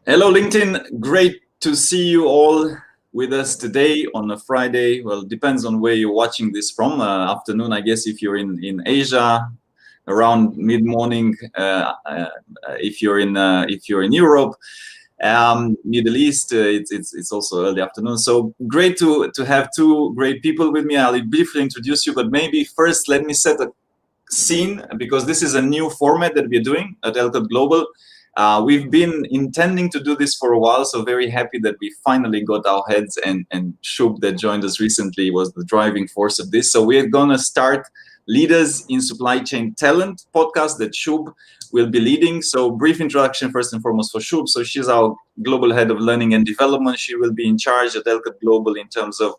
Hello, LinkedIn. Great to see you all with us today on a Friday. Well, depends on where you're watching this from. Afternoon, I guess, if you're in Asia, around mid-morning. If you're in Europe, Middle East, it's also early afternoon. So great to have two great people with me. I'll briefly introduce you, but maybe first let me set a scene because this is a new format that we're doing at Elcott Global. We've been intending to do this for a while, so very happy that we finally got our heads, and Shub that joined us recently was the driving force of this. So we're gonna start Leaders in Supply Chain Talent podcast that Shub will be leading. So brief introduction first and foremost for Shub. So she's our global head of learning and development. She will be in charge at Elcott Global in terms of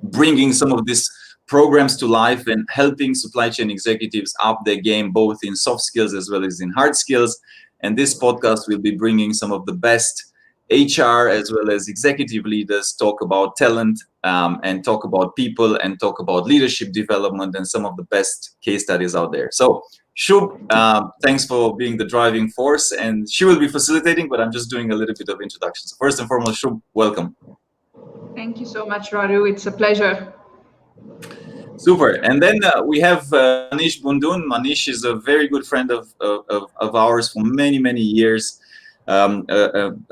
bringing some of these programs to life and helping supply chain executives up their game, both in soft skills as well as in hard skills. And this podcast will be bringing some of the best HR as well as executive leaders talk about talent and talk about people and talk about leadership development and some of the best case studies out there. So Shub, thanks for being the driving force, and she will be facilitating, but I'm just doing a little bit of introduction. So first and foremost, Shub, welcome. Thank you so much, Radu. It's a pleasure. Super. And then we have Manish Bundhun. Manish is a very good friend of ours for many, many years. An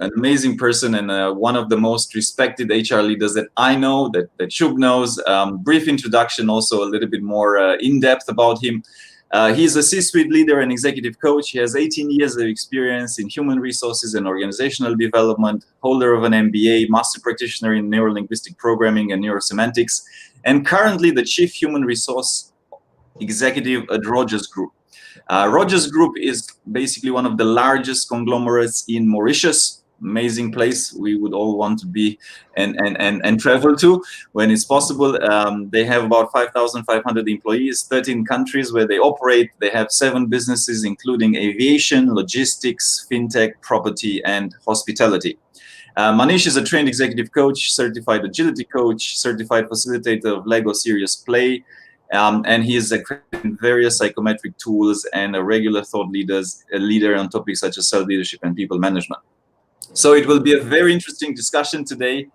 amazing person and one of the most respected HR leaders that I know, that Shub knows. Brief introduction, also a little bit more in-depth about him. He's a C-suite leader and executive coach. He has 18 years of experience in human resources and organizational development, holder of an MBA, master practitioner in neurolinguistic programming and neurosemantics, and currently the chief human resource executive at Rogers Group. Rogers Group is basically one of the largest conglomerates in Mauritius. Amazing place we would all want to be and travel to when it's possible. They have about 5,500 employees, 13 countries where they operate. They have 7 businesses, including aviation, logistics, fintech, property, and hospitality. Manish is a trained executive coach, certified agility coach, certified facilitator of Lego Serious Play, and he is accredited in various psychometric tools and a regular thought leader on topics such as self-leadership and people management. So it will be a very interesting discussion today.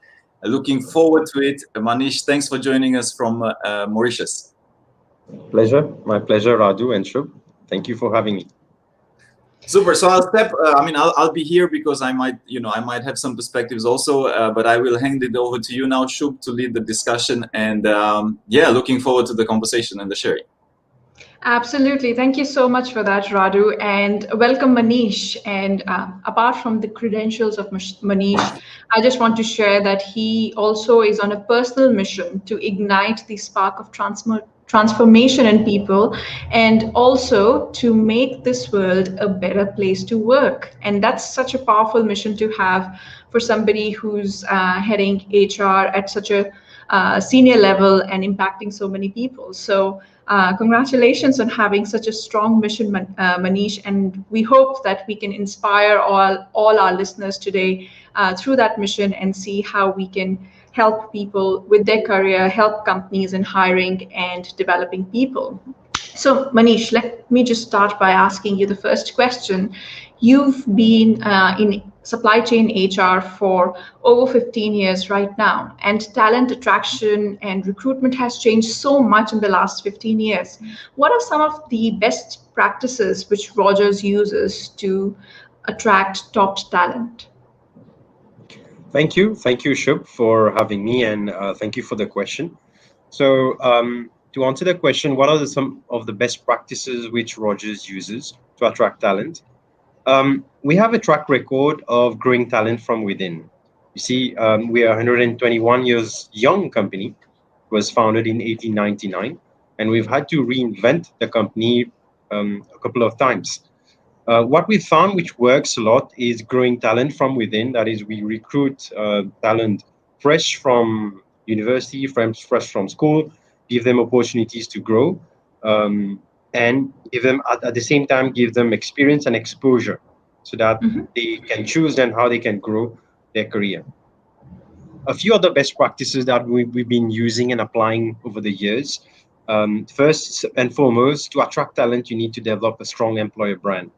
Looking forward to it. Manish, thanks for joining us from Mauritius. Pleasure. My pleasure, Radu and Shub. Thank you for having me. Super. So I'll step. I'll be here because I might have some perspectives also. But I will hand it over to you now, Shub, to lead the discussion. And looking forward to the conversation and the sharing. Absolutely. Thank you so much for that, Radu. And welcome, Manish. And apart from the credentials of Manish, I just want to share that he also is on a personal mission to ignite the spark of transformation in people and also to make this world a better place to work. And that's such a powerful mission to have for somebody who's heading HR at such a senior level and impacting so many people. So congratulations on having such a strong mission, Manish, and we hope that we can inspire all our listeners today through that mission and see how we can help people with their career, help companies in hiring and developing people. So Manish, let me just start by asking you the first question. You've been in supply chain HR for over 15 years right now, and talent attraction and recruitment has changed so much in the last 15 years. What are some of the best practices which Rogers uses to attract top talent? Thank you, Shub, for having me, and thank you for the question. So, to answer the question, what are some of the best practices which Rogers uses to attract talent? We have a track record of growing talent from within. You see, we are a 121 years young company. It was founded in 1899, and we've had to reinvent the company a couple of times. What we found, which works a lot, is growing talent from within. That is, we recruit talent fresh from university, fresh from school, give them opportunities to grow, and give them at the same time give them experience and exposure, so that they can choose then how they can grow their career. A few other best practices that we've been using and applying over the years. First and foremost, to attract talent, you need to develop a strong employer brand.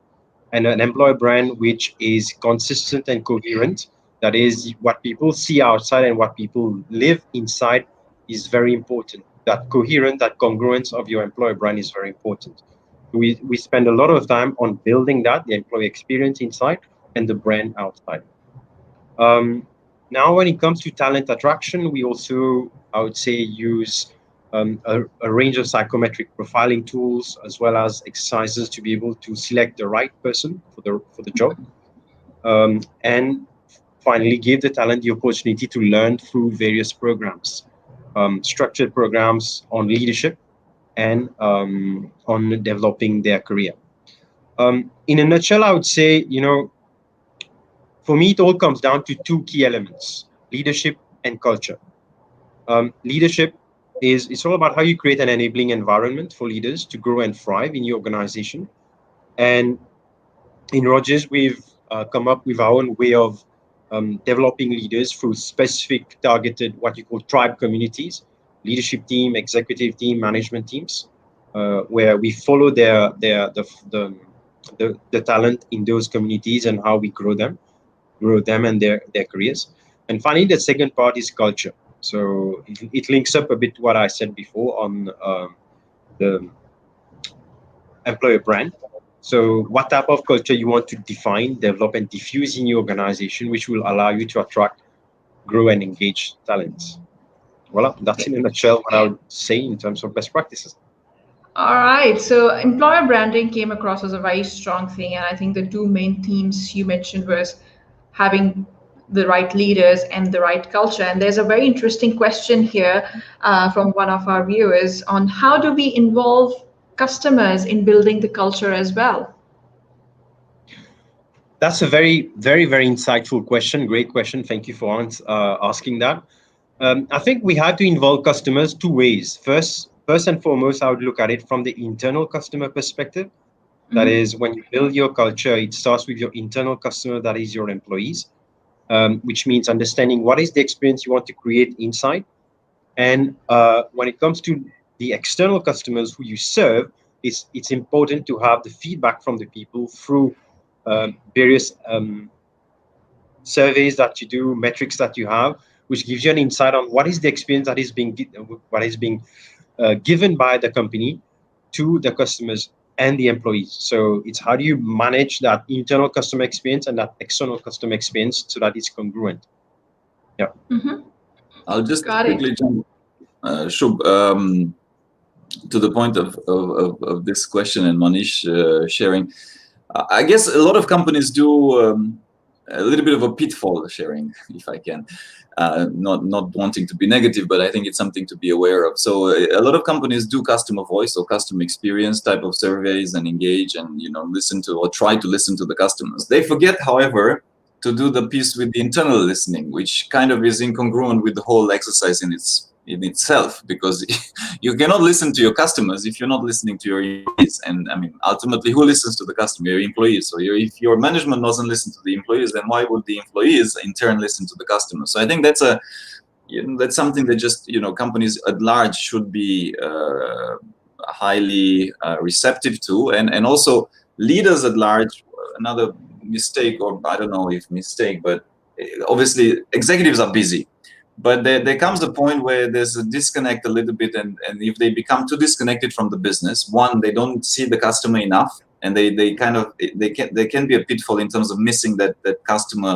and an employer brand which is consistent and coherent. That is what people see outside and what people live inside is very important. That coherent, that congruence of your employer brand is very important. We spend a lot of time on building that, the employee experience inside and the brand outside. Um, Now, when it comes to talent attraction, we also, I would say, use a range of psychometric profiling tools as well as exercises to be able to select the right person for the job. And finally, give the talent the opportunity to learn through various programs, structured programs on leadership and on developing their career. In a nutshell, I would say, for me, it all comes down to two key elements: leadership and culture. Leadership is it's all about how you create an enabling environment for leaders to grow and thrive in your organization. And in Rogers, we've come up with our own way of developing leaders through specific targeted, what you call tribe communities, leadership team, executive team, management teams, where we follow the talent in those communities and how we grow them and their careers. And finally, the second part is culture. So it links up a bit to what I said before on the employer brand. So what type of culture you want to define, develop, and diffuse in your organization, which will allow you to attract, grow, and engage talents. Well, that's in a nutshell what I would say in terms of best practices. All right. So employer branding came across as a very strong thing, and I think the two main themes you mentioned was having the right leaders and the right culture. And there's a very interesting question here from one of our viewers on how do we involve customers in building the culture as well? That's a very, very, very insightful question. Great question. Thank you for asking that. I think we have to involve customers two ways. First and foremost, I would look at it from the internal customer perspective. That Mhm. is, when you build your culture, it starts with your internal customer, that is your employees, which means understanding what is the experience you want to create inside. And when it comes to the external customers who you serve, it's important to have the feedback from the people through various surveys that you do, metrics that you have, which gives you an insight on what is the experience that is being given by the company to the customers and the employees. So it's how do you manage that internal customer experience and that external customer experience so that it's congruent. Yeah. Mhm. I'll just Got it. quickly jump, Shub, to the point of this question and Manish sharing. I guess a lot of companies do a little bit of a pitfall sharing, if I can. Not wanting to be negative, but I think it's something to be aware of. So a lot of companies do customer voice or customer experience type of surveys and engage and listen to or try to listen to the customers. They forget, however, to do the piece with the internal listening, which kind of is incongruent with the whole exercise in itself, because you cannot listen to your customers if you're not listening to your employees. And I mean, ultimately, who listens to the customer? Your employees. So if your management doesn't listen to the employees, then why would the employees in turn listen to the customers? So I think that's something that just companies at large should be highly receptive to, and also leaders at large. Another mistake, or I don't know if mistake, but obviously executives are busy. But there comes a point where there's a disconnect a little bit, and if they become too disconnected from the business, one, they don't see the customer enough, and they can be a pitfall in terms of missing that customer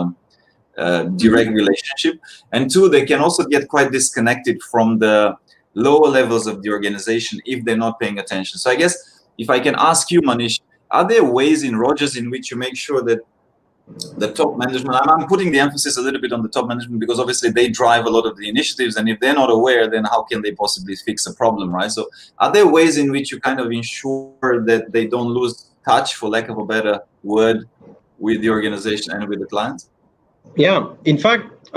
direct relationship, and two, they can also get quite disconnected from the lower levels of the organization if they're not paying attention. So I guess if I can ask you, Manish, are there ways in Rogers in which you make sure that the top management, I'm putting the emphasis a little bit on the top management because obviously they drive a lot of the initiatives, and if they're not aware, then how can they possibly fix a problem, right? So are there ways in which you kind of ensure that they don't lose touch, for lack of a better word, with the organization and with the clients? Yeah. In fact,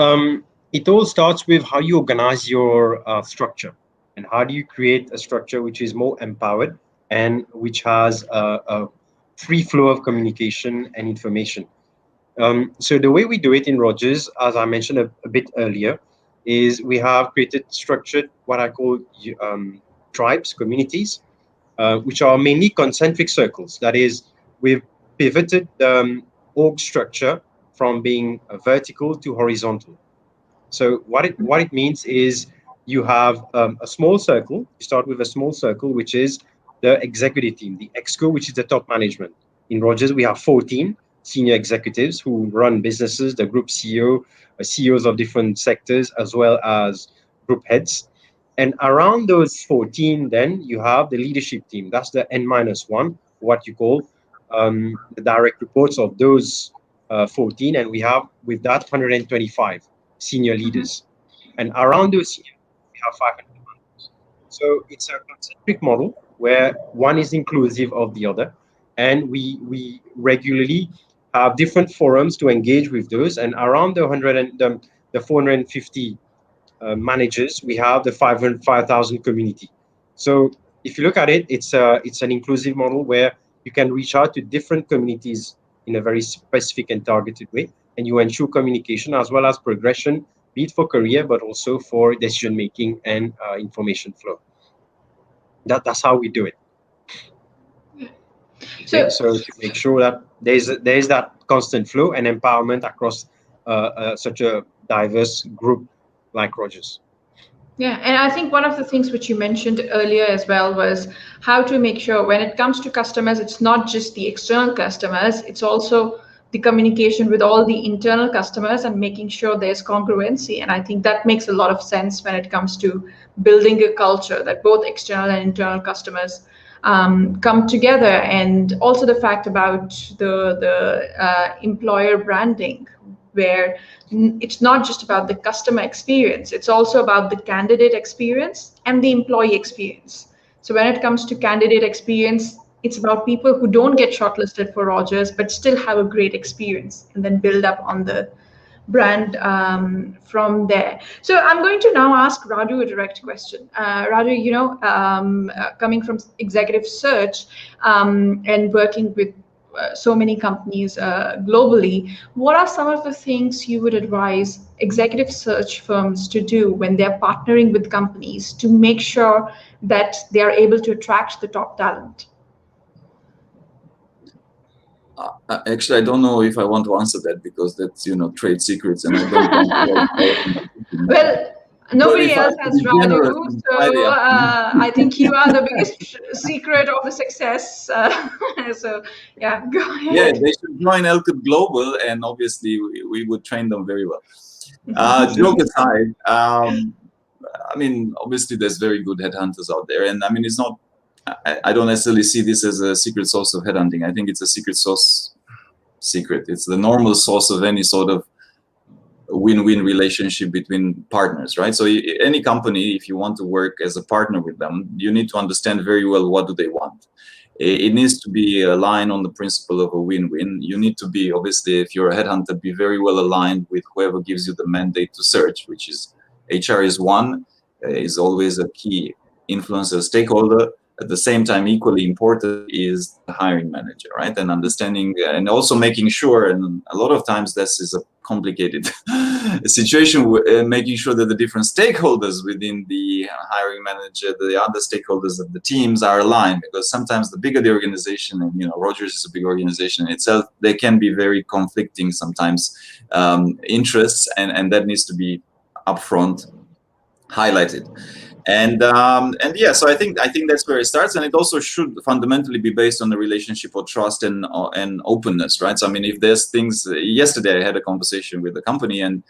it all starts with how you organize your structure and how do you create a structure which is more empowered and which has a free flow of communication and information. So the way we do it in Rogers, as I mentioned a bit earlier, is we have created structured what I call tribes, communities, which are mainly concentric circles. That is, with pivoted the org structure from being vertical to horizontal. So what it means is you have a small circle. You start with a small circle, which is the executive team, the exco, which is the top management. In Rogers, we have 14 senior executives who run businesses, the group CEO, CEOs of different sectors, as well as group heads. And around those 14, then you have the leadership team. That's the N minus one, what you call the direct reports of those 14. And we have, with that, 125 senior leaders. And around those senior, we have 500 managers. So it's a concentric model where one is inclusive of the other. And we regularly have different forums to engage with those. And around the 100 and the 450 managers, we have the 5,000 community. So if you look at it, it's an inclusive model where you can reach out to different communities in a very specific and targeted way, and you ensure communication as well as progression, be it for career, but also for decision making and information flow. That's how we do it. Okay, So, so to make sure that there is that constant flow and empowerment across such a diverse group like Rogers. yeah, and I think one of the things which you mentioned earlier as well was how to make sure when it comes to customers, it's not just the external customers, it's also the communication with all the internal customers and making sure there's congruency. And I think that makes a lot of sense when it comes to building a culture that both external and internal customers come together. And also the fact about the employer branding, where it's not just about the customer experience, it's also about the candidate experience and the employee experience. So when it comes to candidate experience, it's about people who don't get shortlisted for Rogers but still have a great experience, and then build up on the brand from there. So I'm going to now ask Radu a direct question. Radu, coming from executive search and working with so many companies globally, what are some of the things you would advise executive search firms to do when they're partnering with companies to make sure that they are able to attract the top talent? Actually, I don't know if I want to answer that because that's trade secrets, and I don't want. Well, nobody else has generous Radu, and so tidy up. I think you are the biggest secret of the success. So yeah, go Yeah, ahead. they should join Elkut Global, and obviously we would train them very well. Joke aside, I mean, obviously there's very good headhunters out there, and I mean, it's not. I don't necessarily see this as a secret source of headhunting. I think it's a secret source. It's the normal source of any sort of win-win relationship between partners, right? So any company, if you want to work as a partner with them, you need to understand very well what do they want. It needs to be aligned on the principle of a win-win. You need to be, obviously, if you're a headhunter, be very well aligned with whoever gives you the mandate to search, which is HR is one, is always a key influencer stakeholder. At the same time, equally important is the hiring manager, right? And understanding and also making sure, and a lot of times this is a complicated situation, making sure that the different stakeholders within the hiring manager, the other stakeholders of the teams are aligned, because sometimes the bigger the organization, and Rogers is a big organization in itself, they can be very conflicting sometimes interests, and that needs to be upfront highlighted. And yeah, so I think that's where it starts, and it also should fundamentally be based on the relationship of trust and openness, right? So I mean, if there's things, yesterday I had a conversation with the company, and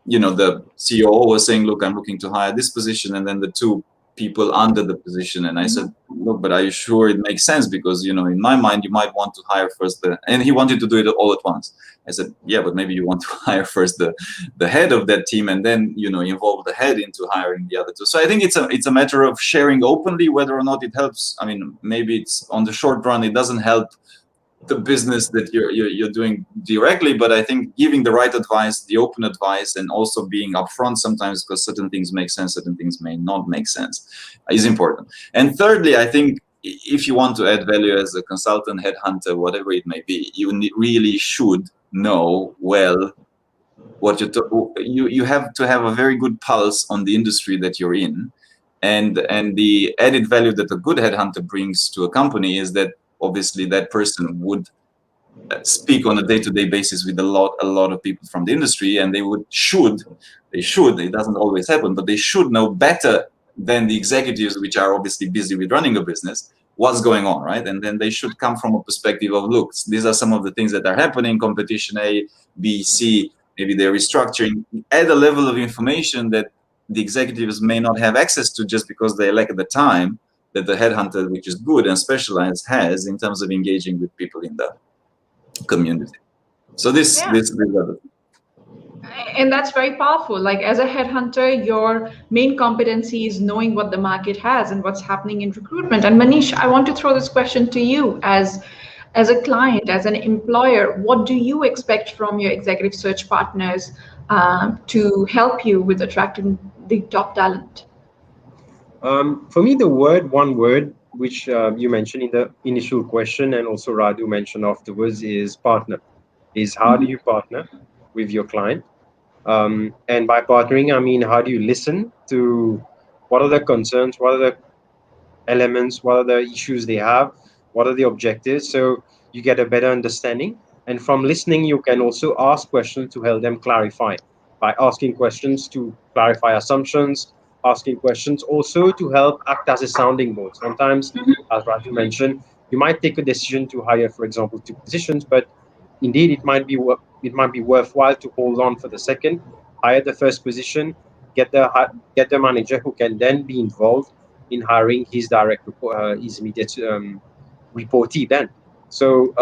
the CEO was saying, "Look, I'm looking to hire this position," and then the two people under the position, and I said, "Look, but are you sure it makes sense? Because in my mind, you might want to hire first and he wanted to do it all at once. I said, "Yeah, but maybe you want to hire first the head of that team, and then involve the head into hiring the other two." So I think it's a matter of sharing openly whether or not it helps. I mean, maybe it's on the short run it doesn't help the business that you're doing directly, but I think giving the right advice, the open advice, and also being upfront sometimes, because certain things make sense, certain things may not make sense, is important. And thirdly, I think if you want to add value as a consultant, headhunter, whatever it may be, you really should know well what you have to have a very good pulse on the industry that you're in, and the added value that a good headhunter brings to a company is that obviously that person would speak on a day-to-day basis with a lot of people from the industry, and they should, it doesn't always happen, but they should know better than the executives, which are obviously busy with running a business, what's going on, right? And then they should come from a perspective of, look, these are some of the things that are happening, competition A, B, C, maybe they're restructuring, add a level of information that the executives may not have access to just because they lack the time that the headhunter, which is good and specialized, has in terms of engaging with people in the community. So Yeah. this And that's very powerful. Like as a headhunter, your main competency is knowing what the market has and what's happening in recruitment. And Manish, I want to throw this question to you as a client, as an employer. What do you expect from your executive search partners to help you with attracting the top talent? For me, one word, which you mentioned in the initial question, and also Radu mentioned afterwards, is partner. Is how do you partner with your client? And by partnering, I mean, how do you listen to what are the concerns, what are the elements, what are the issues they have, what are the objectives, so you get a better understanding. And from listening, you can also ask questions to help them clarify, by asking questions to clarify assumptions, asking questions also to help act as a sounding board. Sometimes, as Raju mentioned, you might take a decision to hire, for example, two positions, but indeed it might be worthwhile to hold on for the second, hire the first position, get the manager who can then be involved in hiring his his immediate reportee then. So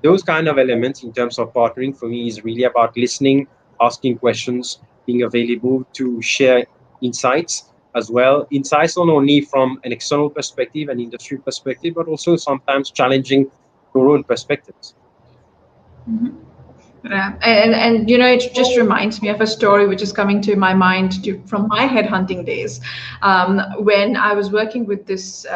those kind of elements in terms of partnering for me is really about listening, asking questions, being available to share insights as well. Insights not only from an external perspective, an industry perspective, but also sometimes challenging your own perspectives. Yeah, and it just reminds me of a story which is coming to my mind from my headhunting days, when I was working with this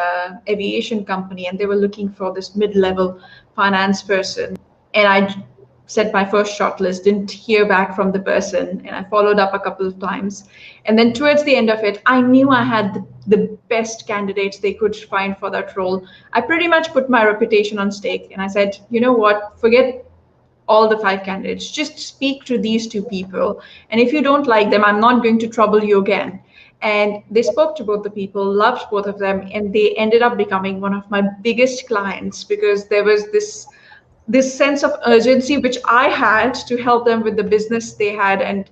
aviation company, and they were looking for this mid-level finance person, and I set my first shortlist, didn't hear back from the person, and I followed up a couple of times, and then towards the end of it, I knew I had the best candidates they could find for that role. I pretty much put my reputation on stake, and I said, you know what, forget all the five candidates. Just speak to these two people. And if you don't like them, I'm not going to trouble you again. And they spoke to both the people, loved both of them, and they ended up becoming one of my biggest clients because there was this sense of urgency which I had to help them with the business they had, and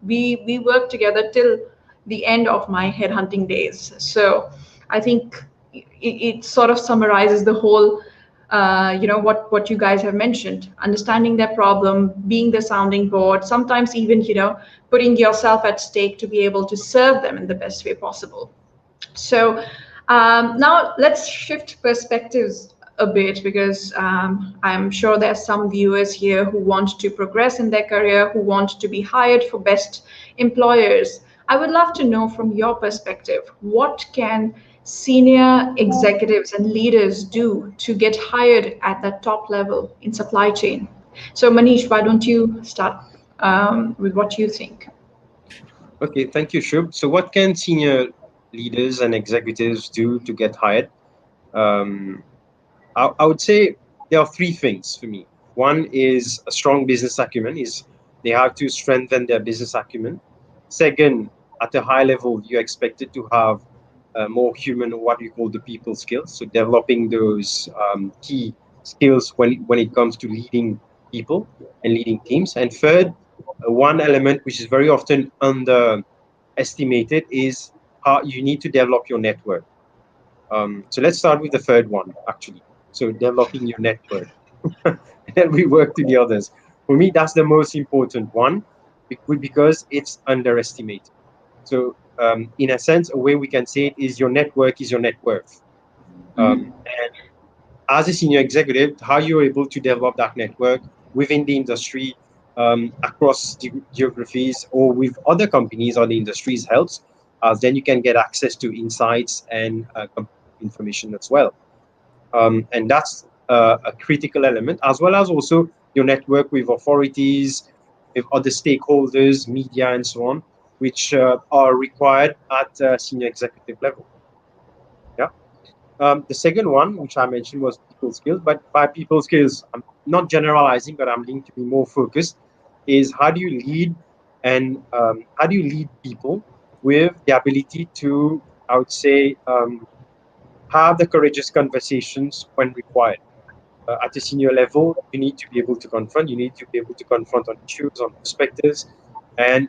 we worked together till the end of my headhunting days. So I think it sort of summarizes the whole, what you guys have mentioned: understanding their problem, being the sounding board, sometimes even putting yourself at stake to be able to serve them in the best way possible. So now let's shift perspectives a bit, because I'm sure there's some viewers here who want to progress in their career, who want to be hired for best employers. I would love to know from your perspective, what can senior executives and leaders do to get hired at that top level in supply chain? So Manish, why don't you start with what you think? Okay, thank you, Shub. So, what can senior leaders and executives do to get hired? Um, I would say there are three things for me. One is a strong business acumen, is they have to strengthen their business acumen. Second, at a high level, you're expected to have more human, what you call the people skills. So developing those key skills when it comes to leading people and leading teams. And third, one element which is very often underestimated is how you need to develop your network. So let's start with the third one, actually. So developing your network, and then we work to the others. For me, that's the most important one because it's underestimated. So, in a sense, a way we can say it is your network is your net worth. And as a senior executive, how you're able to develop that network within the industry, across geographies, or with other companies or the industries helps. Then you can get access to insights and information as well. And that's a critical element, as well as also your network with authorities, with other stakeholders, media, and so on, which are required at senior executive level. Yeah. The second one, which I mentioned, was people people skills. But by people skills, I'm not generalizing, but I'm being to be more focused. Is how do you lead, and how do you lead people with the ability to, I would say, have the courageous conversations when required. At a senior level, you need to be able to confront. You need to be able to confront on issues, on perspectives, and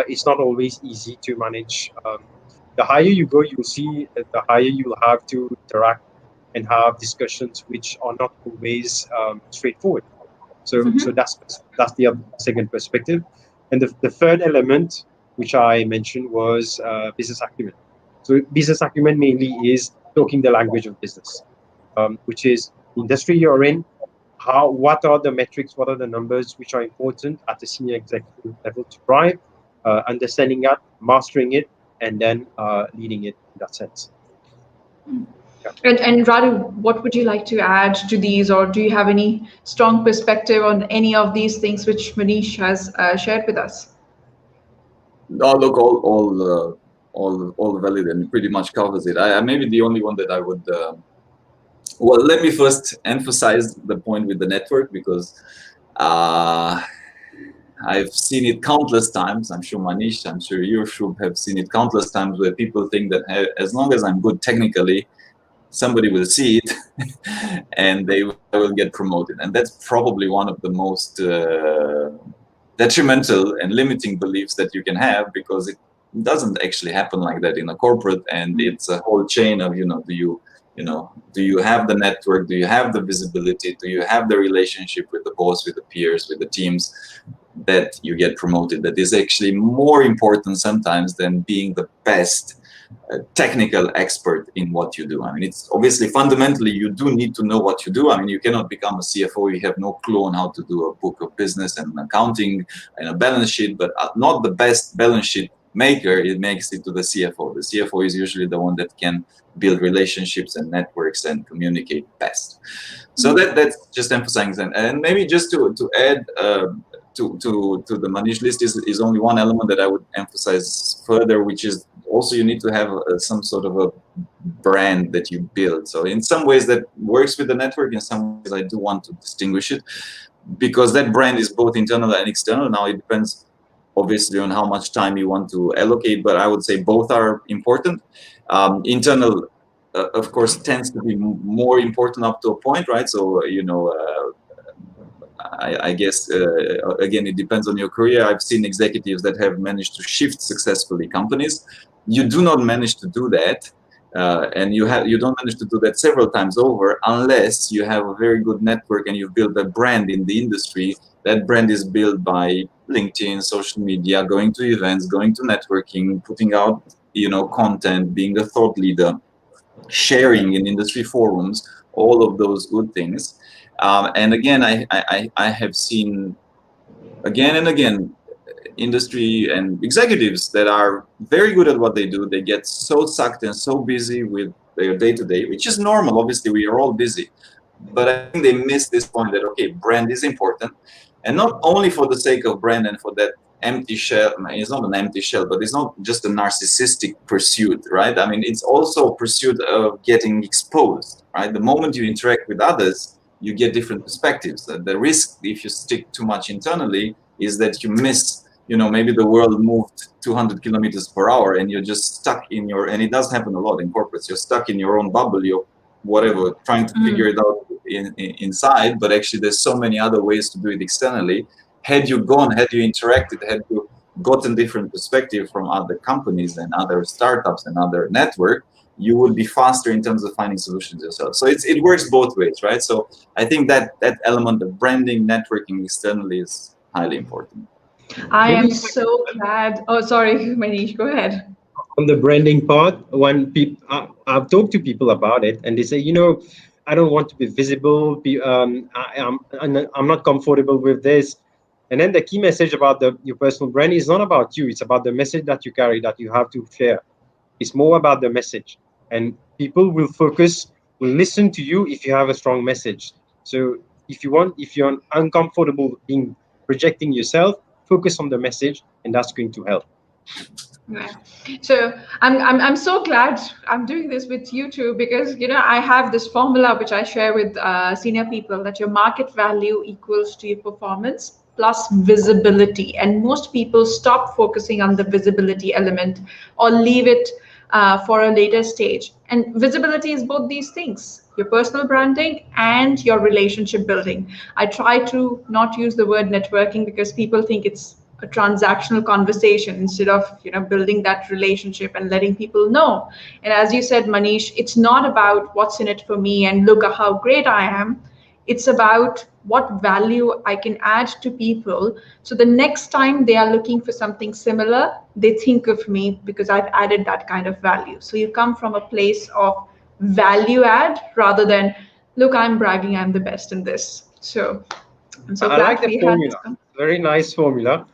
it's not always easy to manage. The higher you go, you'll see that the higher you'll have to interact and have discussions which are not always straightforward. So Mm-hmm. that's the second perspective, and the third element which I mentioned was business acumen. So business acumen mainly is talking the language of business, which is the industry you're in. What are the metrics? What are the numbers which are important at the senior executive level to drive? Understanding that, mastering it, and then leading it in that sense. Yeah. And Radu, what would you like to add to these, or do you have any strong perspective on any of these things which Manish has shared with us? No, look, all valid and pretty much covers it. I maybe the only one that I would. Well, let me first emphasize the point with the network because uh, I've seen it countless times. I'm sure Manish, I'm sure you, Shub, have seen it countless times where people think that hey, as long as I'm good technically, somebody will see it and they will get promoted. And that's probably one of the most detrimental and limiting beliefs that you can have, because it doesn't actually happen like that in a corporate, and it's a whole chain of, do you have the network, do you have the visibility, do you have the relationship with the boss, with the peers, with the teams, that you get promoted. That is actually more important sometimes than being the best technical expert in what you do. I mean, it's obviously fundamentally you do need to know what you do. I mean, you cannot become a CFO, you have no clue on how to do a book of business and accounting and a balance sheet, but not the best balance sheet maker, it makes it to the CFO. The CFO is usually the one that can build relationships and networks and communicate best. So that's just emphasizing. And maybe just to add to the Manish list is only one element that I would emphasize further, which is also you need to have some sort of a brand that you build. So in some ways that works with the network, in some ways I do want to distinguish it, because that brand is both internal and external. Now it depends obviously on how much time you want to allocate, but I would say both are important. Internal, of course, tends to be more important up to a point, right? So, I guess, again, it depends on your career. I've seen executives that have managed to shift successfully companies. You do not manage to do that. And you don't manage to do that several times over unless you have a very good network and you've built a brand in the industry. That brand is built by LinkedIn, social media, going to events, going to networking, putting out content, being a thought leader, sharing in industry forums, all of those good things. And again, I have seen again and again industry and executives that are very good at what they do. They get so sucked and so busy with their day-to-day, which is normal. Obviously, we are all busy. But I think they miss this point that, okay, brand is important. And not only for the sake of brand and for that empty shell. It's not an empty shell, but it's not just a narcissistic pursuit, right? I mean, it's also a pursuit of getting exposed, right? The moment you interact with others, you get different perspectives. The risk, if you stick too much internally, is that you miss, maybe the world moved 200 kilometers per hour and you're just stuck in and it does happen a lot in corporates, you're stuck in your own bubble, you're whatever, trying to figure it out inside, but actually there's so many other ways to do it externally. Had you interacted, had you gotten different perspective from other companies and other startups and other network, you would be faster in terms of finding solutions yourself. So it works both ways, right? So I think that element of branding, networking externally is highly important. I Maybe am so glad. Oh, sorry, Manish, go ahead. on the branding part, when people, I've talked to people about it, and they say, I don't want to be visible. I'm not comfortable with this. And then the key message about your personal brand is not about you. It's about the message that you carry, that you have to share. It's more about the message, and people will listen to you if you have a strong message. So if you're uncomfortable being projecting yourself, focus on the message, and that's going to help. Yeah. So I'm so glad I'm doing this with you too, because I have this formula which I share with senior people, that your market value equals to your performance plus visibility, and most people stop focusing on the visibility element or leave it for a later stage. And visibility is both these things: your personal branding and your relationship building. I try to not use the word networking because people think it's a transactional conversation, instead of building that relationship and letting people know. And as you said, Manish, it's not about what's in it for me and look at how great I am. It's about what value I can add to people, so the next time they are looking for something similar, they think of me because I've added that kind of value. So you come from a place of value add rather than, look, I'm bragging, I'm the best in this. So I'm so I like glad the we had this. formula. Very nice formula.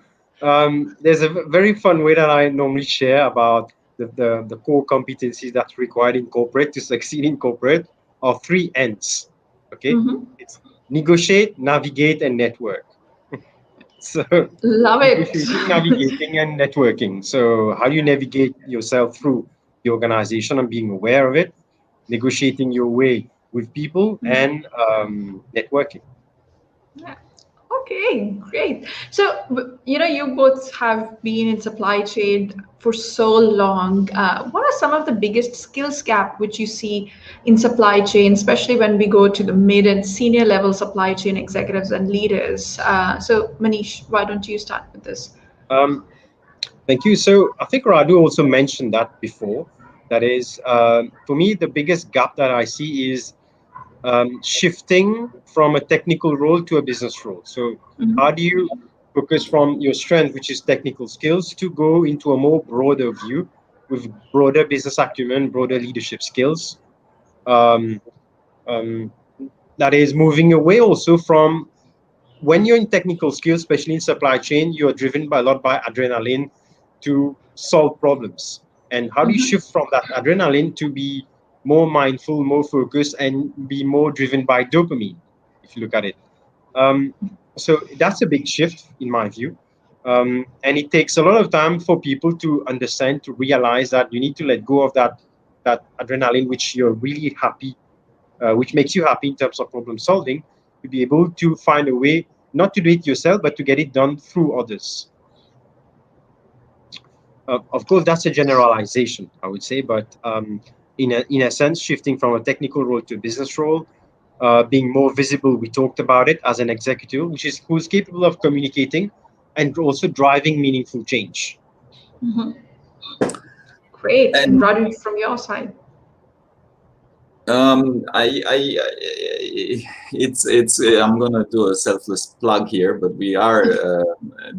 There's a very fun way that I normally share about the core competencies that's required in corporate to succeed in corporate are three N's. Okay, Mhm. it's negotiate, navigate, and network. So Love it. negotiating, navigating, and networking. So how do you navigate yourself through the organization and being aware of it, negotiating your way with people, and networking. Yeah. Okay, great. So, you both have been in supply chain for so long. What are some of the biggest skills gap which you see in supply chain, especially when we go to the mid and senior level supply chain executives and leaders? So, Manish, why don't you start with this? Um, Thank you. So I think Radu also mentioned that before. That is, for me, the biggest gap that I see is shifting from a technical role to a business role. So how do you focus from your strength, which is technical skills, to go into a more broader view with broader business acumen, broader leadership skills? Um, um, that is moving away also from when you're in technical skills, especially in supply chain, you're driven by a lot by adrenaline to solve problems. And how do you shift from that adrenaline to be more mindful, more focused, and be more driven by dopamine, if you look at it? Um, so that's a big shift in my view. And it takes a lot of time for people to understand, to realize that you need to let go of that adrenaline, which you're really happy, which makes you happy in terms of problem solving, to be able to find a way not to do it yourself, but to get it done through others. Of course, that's a generalization, I would say, but in a sense, shifting from a technical role to a business role, being more visible, we talked about it as an executive, which is who's capable of communicating and also driving meaningful change. Great. And And Radu, from your side. it's I'm gonna do a selfless plug here, but we are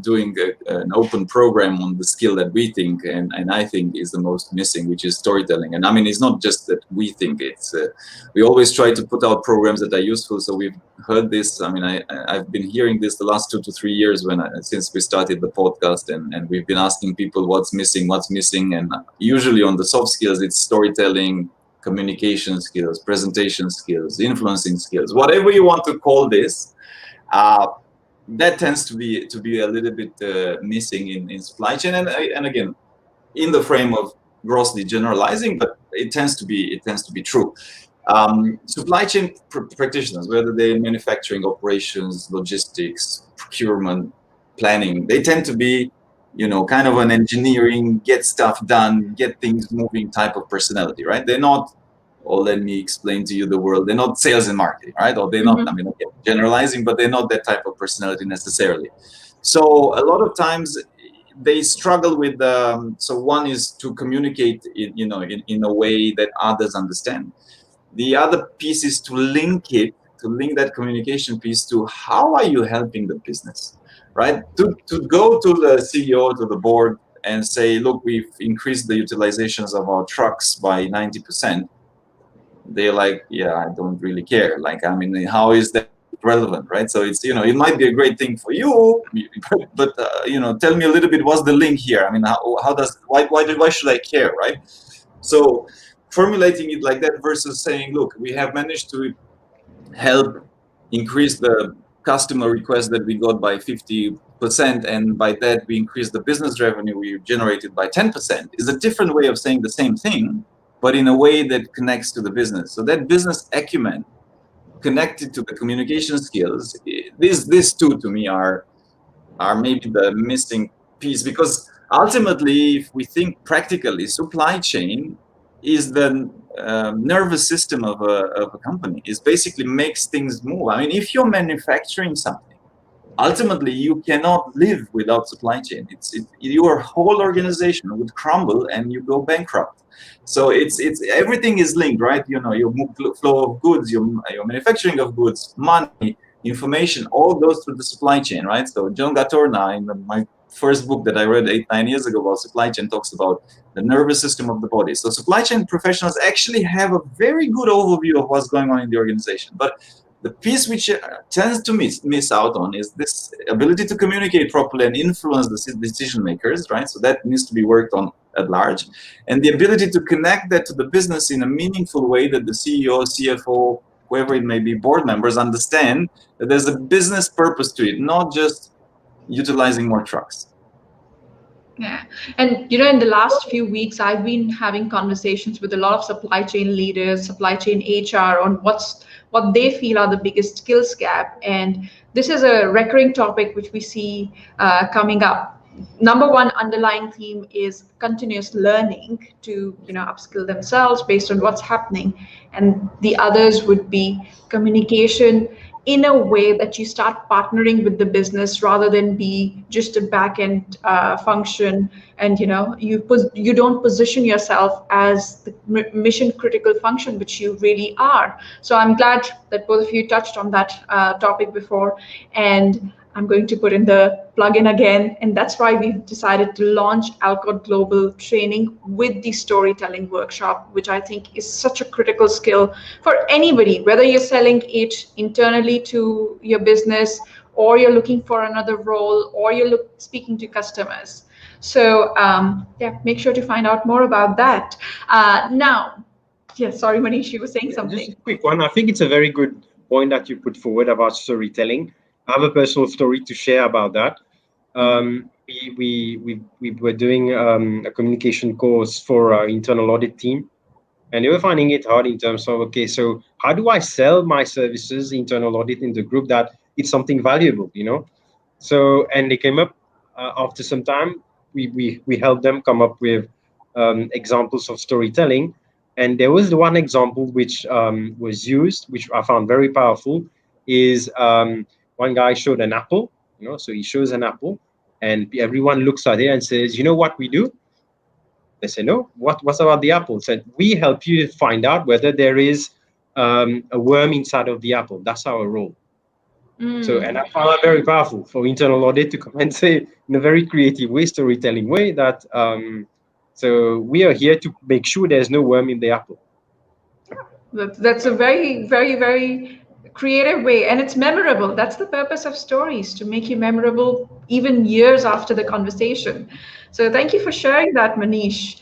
doing an open program on the skill that we think and I think is the most missing, which is storytelling. And I mean, it's not just that we think; it's we always try to put out programs that are useful. So we've heard this. I mean, I've been hearing this the last 2 to 3 years since we started the podcast, and we've been asking people what's missing, and usually on the soft skills, it's storytelling, communication skills, presentation skills, influencing skills, whatever you want to call this. Uh, that tends to be a little bit missing in supply chain, and again, in the frame of grossly generalizing, but it tends to be true. Supply chain practitioners, whether they're in manufacturing, operations, logistics, procurement, planning, they tend to be, kind of an engineering, get stuff done, get things moving type of personality, right? They're not, or let me explain to you the world, they're not sales and marketing, right? Or they're not, I mean, okay, generalizing, but they're not that type of personality necessarily. So a lot of times they struggle with, so one is to communicate in a way that others understand. The other piece is to link that communication piece to how are you helping the business, right? To go to the CEO, to the board, and say, look, we've increased the utilizations of our trucks by 90%. They're like, yeah, I don't really care. Like, I mean, how is that relevant, right? So it's, it might be a great thing for you, but tell me a little bit, what's the link here? I mean, how does, why should I care, right? So formulating it like that versus saying, look, we have managed to help increase the customer requests that we got by 50%, and by that we increased the business revenue we generated by 10%, is a different way of saying the same thing, but in a way that connects to the business. So that business acumen connected to the communication skills, these two to me are maybe the missing piece, because ultimately, if we think practically, supply chain is the nervous system of a company. It basically makes things move. I mean, if you're manufacturing something, ultimately you cannot live without supply chain. Your whole organization would crumble and you go bankrupt. So it's everything is linked, right? You know, your flow of goods, your manufacturing of goods, money, information, all goes through the supply chain, right? So John Gatorna, in my first book that I read 8-9 years ago about supply chain, talks about the nervous system of the body. So supply chain professionals actually have a very good overview of what's going on in the organization. But the piece which tends to miss out on is this ability to communicate properly and influence the decision makers, right? So that needs to be worked on at large. And the ability to connect that to the business in a meaningful way that the CEO, CFO, whoever it may be, board members understand that there's a business purpose to it, not just utilizing more trucks. Yeah. And in the last few weeks, I've been having conversations with a lot of supply chain leaders, supply chain HR on what they feel are the biggest skills gap. And this is a recurring topic which we see coming up. Number one underlying theme is continuous learning to upskill themselves based on what's happening, and the others would be communication in a way that you start partnering with the business rather than be just a back end function, and you don't position yourself as the mission critical function which you really are. So I'm glad that both of you touched on that topic before, and I'm going to put in the plug-in again, and that's why we've decided to launch Alcott Global training with the storytelling workshop, which I think is such a critical skill for anybody, whether you're selling it internally to your business, or you're looking for another role, or you're speaking to customers. So make sure to find out more about that. Now, sorry, Manish, you were saying something. Just a quick one. I think it's a very good point that you put forward about storytelling. I have a personal story to share about that. We were doing a communication course for our internal audit team, and they were finding it hard in terms of, okay, so how do I sell my services, internal audit, in the group that it's something valuable, So, and they came up after some time. We helped them come up with examples of storytelling, and there was the one example which was used, which I found very powerful, is one guy showed an apple, so he shows an apple, and everyone looks at it and says, you know what we do? They say, no, what's about the apple? Said, we help you find out whether there is a worm inside of the apple. That's our role. So, and I found that very powerful for internal audit to come and say in a very creative way, storytelling way, that so we are here to make sure there's no worm in the apple. That's a very, very, very creative way, and it's memorable. That's the purpose of stories, to make you memorable even years after the conversation. So thank you for sharing that, Manish.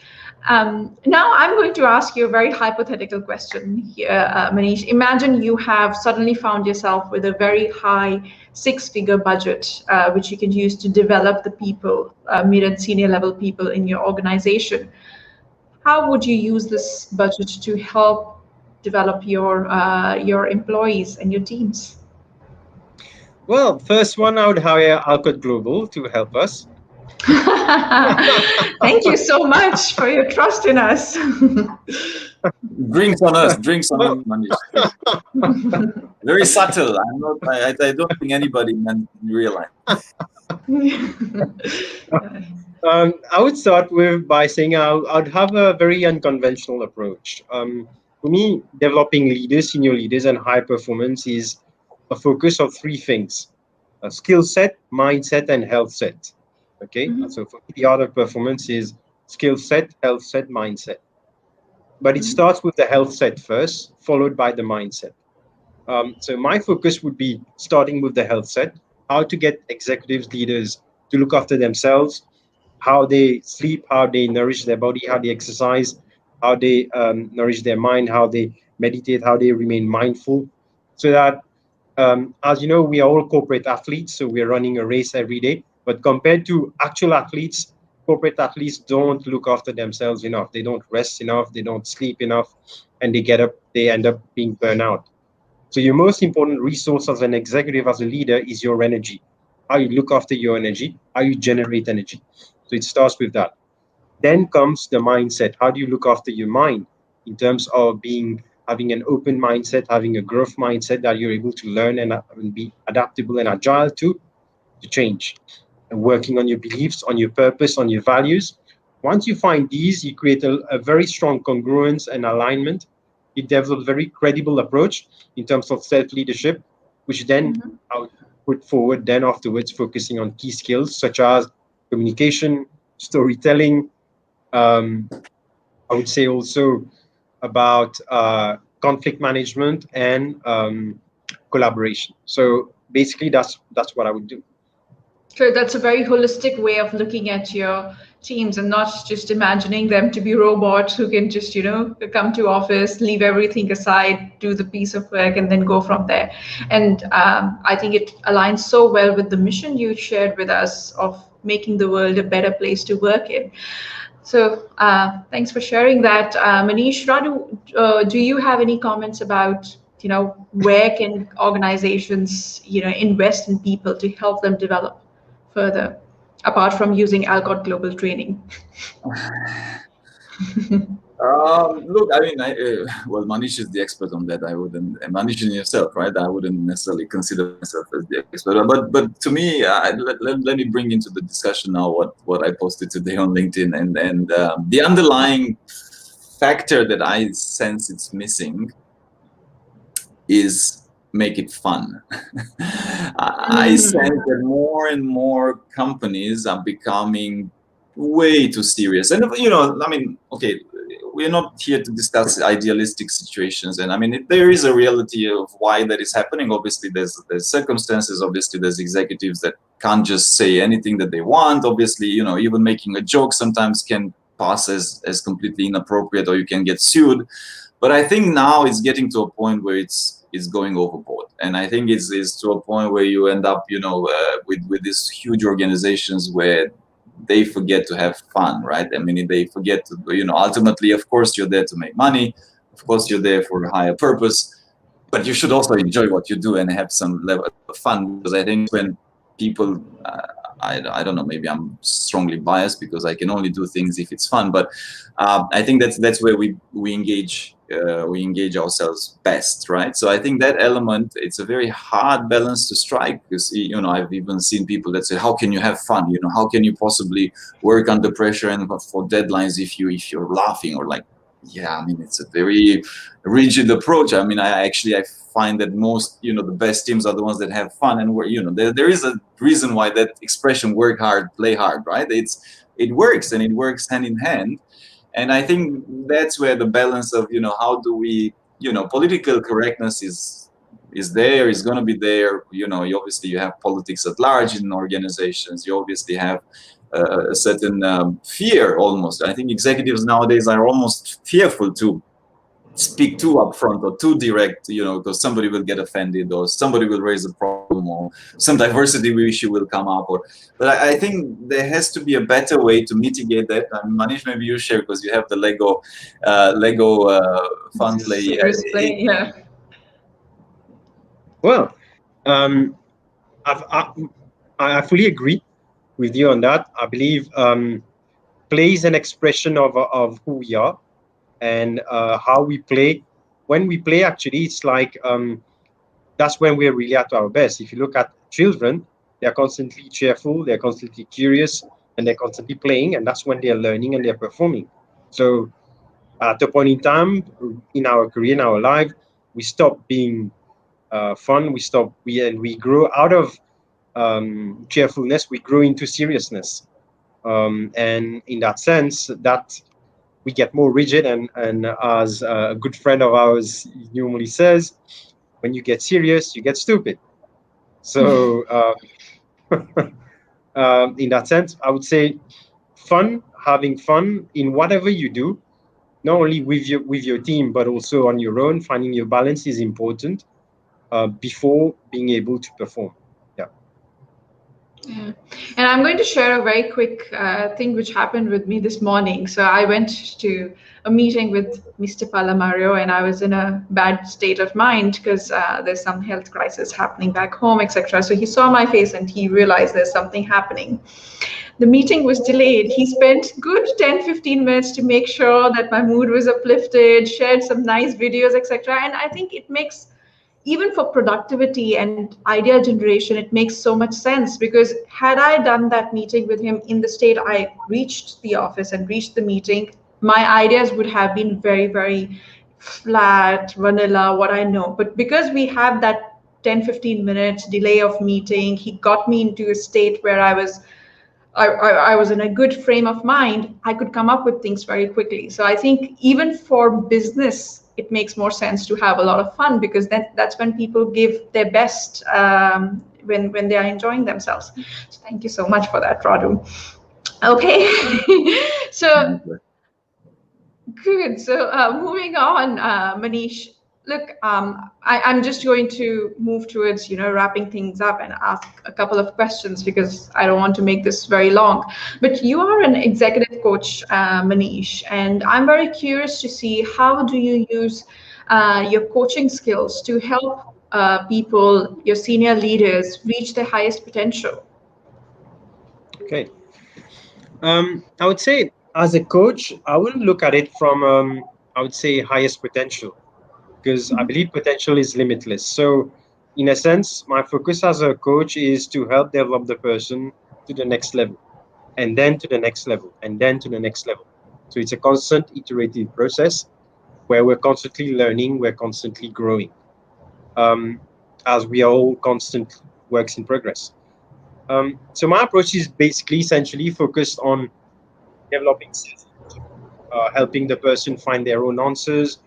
Now I'm going to ask you a very hypothetical question here, Manish. Imagine you have suddenly found yourself with a very high six-figure budget, which you can use to develop the people, mid and senior level people in your organization. How would you use this budget to help develop your employees and your teams? Well, first one, I would hire Alcott Global to help us. Thank you so much for your trust in us. Drinks on us, Manish. Very subtle. I don't think anybody can realize. I would start by saying I'd have a very unconventional approach. For me, developing leaders, senior leaders, and high performance is a focus of three things: a skill set, mindset, and health set. Okay, so for me, the art of performance is skill set, health set, mindset. But it starts with the health set first, followed by the mindset. So my focus would be starting with the health set, how to get executives, leaders to look after themselves, how they sleep, how they nourish their body, how they exercise, how they nourish their mind, how they meditate, how they remain mindful, so that As you know, we are all corporate athletes, so we're running a race every day. But compared to actual athletes, corporate athletes don't look after themselves enough. They don't rest enough. They don't sleep enough, and they end up being burnt out. So your most important resource as an executive, as a leader, is your energy. How you look after your energy, how you generate energy. So it starts with that. Then comes the mindset. How do you look after your mind in terms of having an open mindset, having a growth mindset that you're able to learn and be adaptable and agile to change, and working on your beliefs, on your purpose, on your values. Once you find these, you create a very strong congruence and alignment. You develop a very credible approach in terms of self-leadership, which then Mhm. I would put forward then afterwards, focusing on key skills such as communication, storytelling, um, I would say also about conflict management and collaboration. So basically, that's what I would do. So that's a very holistic way of looking at your teams and not just imagining them to be robots who can just, come to office, leave everything aside, do the piece of work, and then go from there. And I think it aligns so well with the mission you shared with us of making the world a better place to work in. So thanks for sharing that, Manish. Radu, do you have any comments about where can organizations invest in people to help them develop further, apart from using Alcott Global Training? Look, I mean, well, Manish is the expert on that. I wouldn't, and Manish in yourself, right? I wouldn't necessarily consider myself as the expert, but to me, let me bring into the discussion now what I posted today on LinkedIn, and the underlying factor that I sense it's missing is make it fun. I sense that more and more companies are becoming way too serious. And, I mean, okay, we're not here to discuss idealistic situations. And I mean, there is a reality of why that is happening. Obviously, there's circumstances. Obviously, there's executives that can't just say anything that they want. Obviously, even making a joke sometimes can pass as completely inappropriate, or you can get sued. But I think now it's getting to a point where it's going overboard, and I think it's to a point where you end up, with these huge organizations where they forget to have fun, right? I mean, they forget to, ultimately, of course, you're there to make money, of course, you're there for a higher purpose, but you should also enjoy what you do and have some level of fun, because I think when people, I don't know, maybe I'm strongly biased because I can only do things if it's fun, but I think that's where we engage ourselves best, right? So I think that element, it's a very hard balance to strike, because I've even seen people that say, how can you have fun, how can you possibly work under pressure and for deadlines if you're laughing, or like, yeah, I mean, it's a very rigid approach. I mean, I find that most, the best teams are the ones that have fun, and where, there is a reason why that expression, work hard, play hard, right? It works, and it works hand in hand. And I think that's where the balance of, how do we, political correctness is there, is going to be there. You have politics at large in organizations. You obviously have a certain fear almost. I think executives nowadays are almost fearful to speak too upfront or too direct, because somebody will get offended, or somebody will raise a problem, or some diversity issue will come up. But I think there has to be a better way to mitigate that. Manish, maybe you share, because you have the Lego fun play. Serious play, yeah. Well, um, I've, I fully agree with you on that. I believe play is an expression of who we are, and how we play. When we play, actually, it's like that's when we're really at our best. If you look at children, they're constantly cheerful, they're constantly curious, and they're constantly playing, and that's when they're learning and they're performing. So at a point in time in our career, in our life, we stop being fun. We grow out of cheerfulness. We grow into seriousness, and in that sense, that we get more rigid. And as a good friend of ours normally says, when you get serious, you get stupid. So in that sense, I would say having fun in whatever you do, not only with your team but also on your own. Finding your balance is important. before being able to perform. Yeah. Yeah. And I'm going to share a very quick thing which happened with me this morning. So I went to a meeting with Mr. Palamario, and I was in a bad state of mind because there's some health crisis happening back home, etc. So he saw my face and he realized there's something happening. The meeting was delayed. He spent good 10-15 minutes to make sure that my mood was uplifted, shared some nice videos, etc. And I think it makes, even for productivity and idea generation, it makes so much sense, because had I done that meeting with him in the state I reached the office and reached the meeting, my ideas would have been very, very flat, vanilla, what I know. But because we have that 10-15 minutes delay of meeting, he got me into a state where I was in a good frame of mind. I could come up with things very quickly. So I think even for business, it makes more sense to have a lot of fun, because that's when people give their best, when they are enjoying themselves. So thank you so much for that, Radu. Okay, so good. So moving on, Manish. Look, I'm just going to move towards, wrapping things up and ask a couple of questions, because I don't want to make this very long. But you are an executive coach, Manish, and I'm very curious to see, how do you use your coaching skills to help people, your senior leaders, reach their highest potential? Okay. I would say as a coach, I wouldn't look at it from I would say highest potential, because I believe potential is limitless. So, in a sense, my focus as a coach is to help develop the person to the next level, and then to the next level, and then to the next level. So it's a constant iterative process where we're constantly learning, we're constantly growing, um, as we are all constant works in progress. So my approach is basically essentially focused on developing skills, helping the person find their own answers,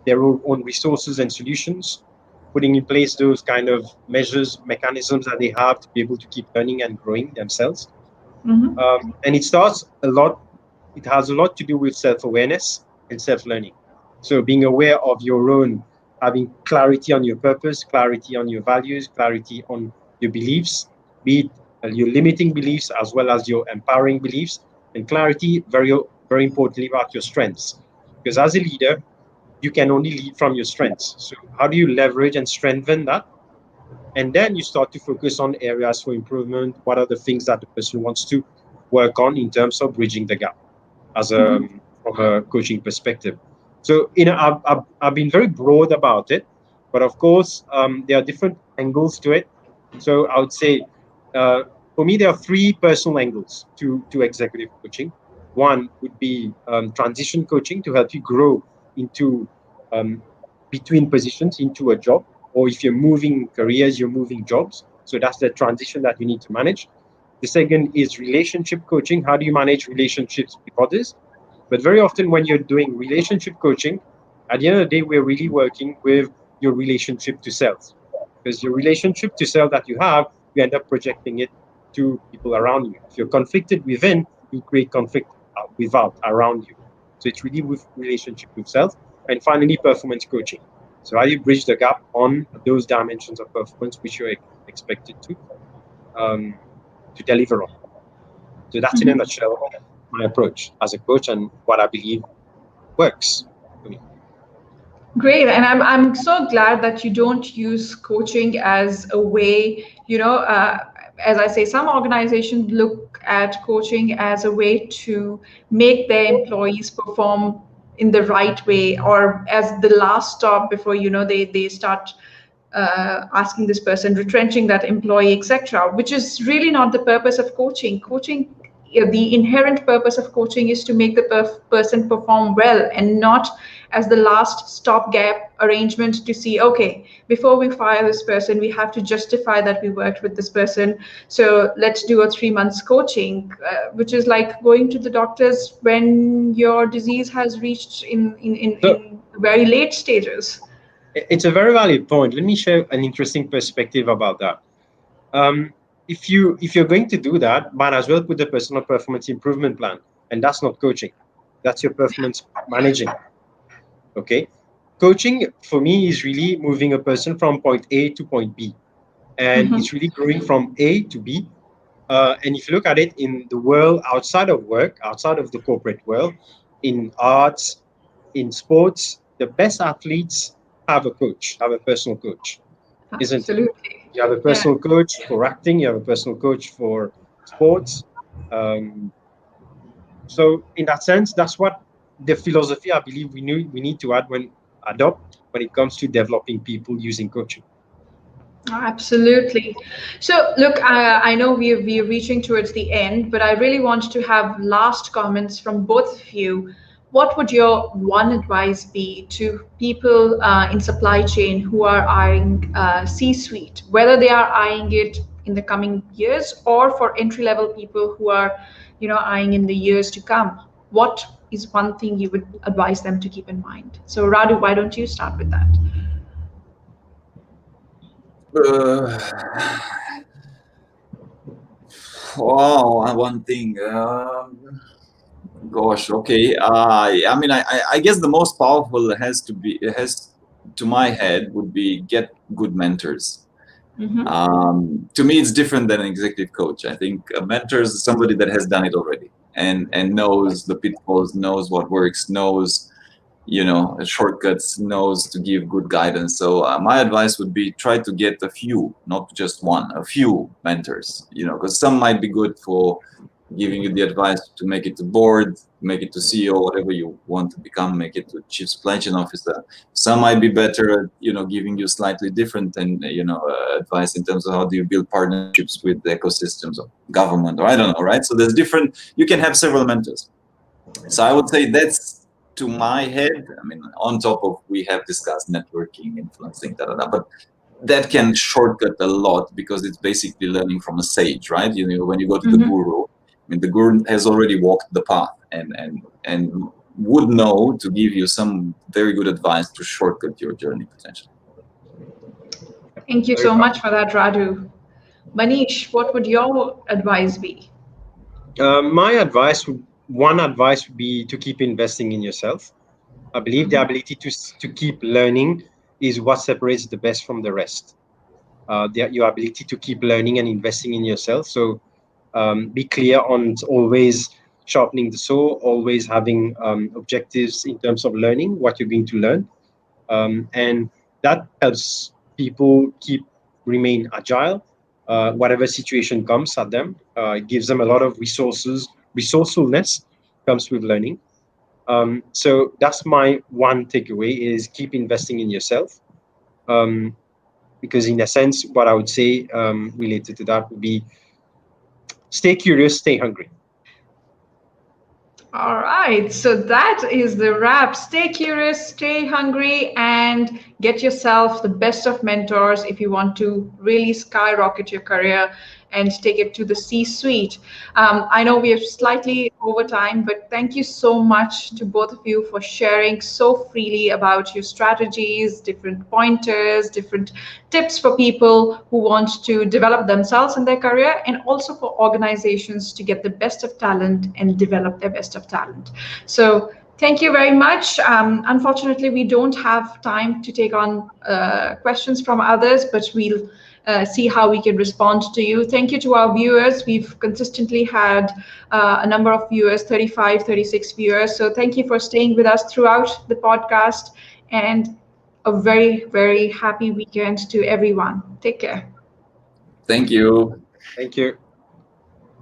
their own resources and solutions, putting in place those kind of measures, mechanisms that they have to be able to keep learning and growing themselves. Mm-hmm. And it starts a lot, it has a lot to do with self awareness and self learning. So being aware of your own, having clarity on your purpose, clarity on your values, clarity on your beliefs, be it your limiting beliefs as well as your empowering beliefs, and clarity, very importantly, about your strengths. Because as a leader, you can only lead from your strengths. So how do you leverage and strengthen that? And then you start to focus on areas for improvement. What are the things that the person wants to work on in terms of bridging the gap as a Mm-hmm. from a coaching perspective? So I've been very broad about it, but of course there are different angles to it. So I would say uh, for me there are three personal angles to executive coaching. One would be transition coaching to help you grow into um, between positions into a job, or if you're moving careers, you're moving jobs. So that's the transition that you need to manage. The second is relationship coaching. How do you manage relationships with others? But very often, when you're doing relationship coaching, at the end of the day, we're really working with your relationship to self. Because your relationship to self that you have, you end up projecting it to people around you. If you're conflicted within, you create conflict without, around you. So it's really with relationship with self. And finally, performance coaching. So how you bridge the gap on those dimensions of performance which you're expected um, to deliver on. So that's in a Mm-hmm. nutshell my approach as a coach and what I believe works for me. Great, and I'm so glad that you don't use coaching as a way, as I say, some organizations look at coaching as a way to make their employees perform in the right way, or as the last stop before, they start asking this person, retrenching that employee, etc., which is really not the purpose of coaching. The inherent purpose of coaching is to make the person perform well, and not as the last stopgap arrangement to see, okay, before we fire this person, we have to justify that we worked with this person. So let's do a 3 months coaching, which is like going to the doctors when your disease has reached So in very late stages. it's a very valid point. Let me share an interesting perspective about that. Um, if you're going to do that, might as well put the personal performance improvement plan, and that's not coaching. That's your performance managing. Okay. Coaching for me is really moving a person from point A to point B, and Mhm. it's really growing from A to B. And if you look at it in the world outside of work, outside of the corporate world, in arts, in sports, the best athletes have a coach, have a personal coach, isn't it? Absolutely. You have a Yeah. personal coach for acting, you have a personal coach for sports. Um, so in that sense, that's what the philosophy I believe we need to adopt when it comes to developing people using coaching. Absolutely. So, look, I know we're reaching towards the end, but I really want to have last comments from both of you. What would your one advice be to people in supply chain who are eyeing C-suite, whether they are eyeing it in the coming years or for entry-level people who are, eyeing in the years to come? What is one thing you would advise them to keep in mind? So, Radu, why don't you start with that? Uh, wow, one thing. Gosh, okay. I mean, I guess the most powerful has to my head would be get good mentors. Mm-hmm. To me, it's different than an executive coach. I think a mentor is somebody that has done it already and knows the pitfalls, knows what works, knows shortcuts, knows to give good guidance. So my advice would be try to get a few, not just one, a few mentors. Because some might be good for giving you the advice to make it to board, make it to CEO, whatever you want to become, make it to chief supply chain officer. Some might be better at, giving you slightly different and, advice in terms of how do you build partnerships with the ecosystems of government, or I don't know, right? So there's different, you can have several mentors. So I would say that's to my head. I mean, on top of we have discussed networking, influencing, but that can shortcut a lot because it's basically learning from a sage, right? When you go to the Mm-hmm. guru, I mean, the guru has already walked the path and would know to give you some very good advice to shortcut your journey potentially. Thank you Very so much powerful. for that, Radu. Manish, what would your advice be? My advice one advice would be to keep investing in yourself. I believe the Mhm. ability to keep learning is what separates the best from the rest. Your ability to keep learning and investing in yourself. So be clear on always sharpening the saw, always having objectives in terms of learning what you're going to learn, and that helps people remain agile. Whatever situation comes at them, it gives them a lot of resourcefulness comes with learning. So that's my one takeaway is keep investing in yourself. Um, because in a sense, what I would say related to that would be stay curious, stay hungry. All right, so that is the wrap. Stay curious, stay hungry, and get yourself the best of mentors if you want to really skyrocket your career and take it to the C suite. I know we are slightly over time, but thank you so much to both of you for sharing so freely about your strategies, different pointers, different tips for people who want to develop themselves in their career, and also for organizations to get the best of talent and develop their best of talent. So thank you very much. Unfortunately, we don't have time to take on questions from others, but we'll see how we can respond to you. Thank you to our viewers. We've consistently had a number of viewers, 35, 36 viewers. So thank you for staying with us throughout the podcast, and a very, very happy weekend to everyone. Take care. Thank you. Thank you.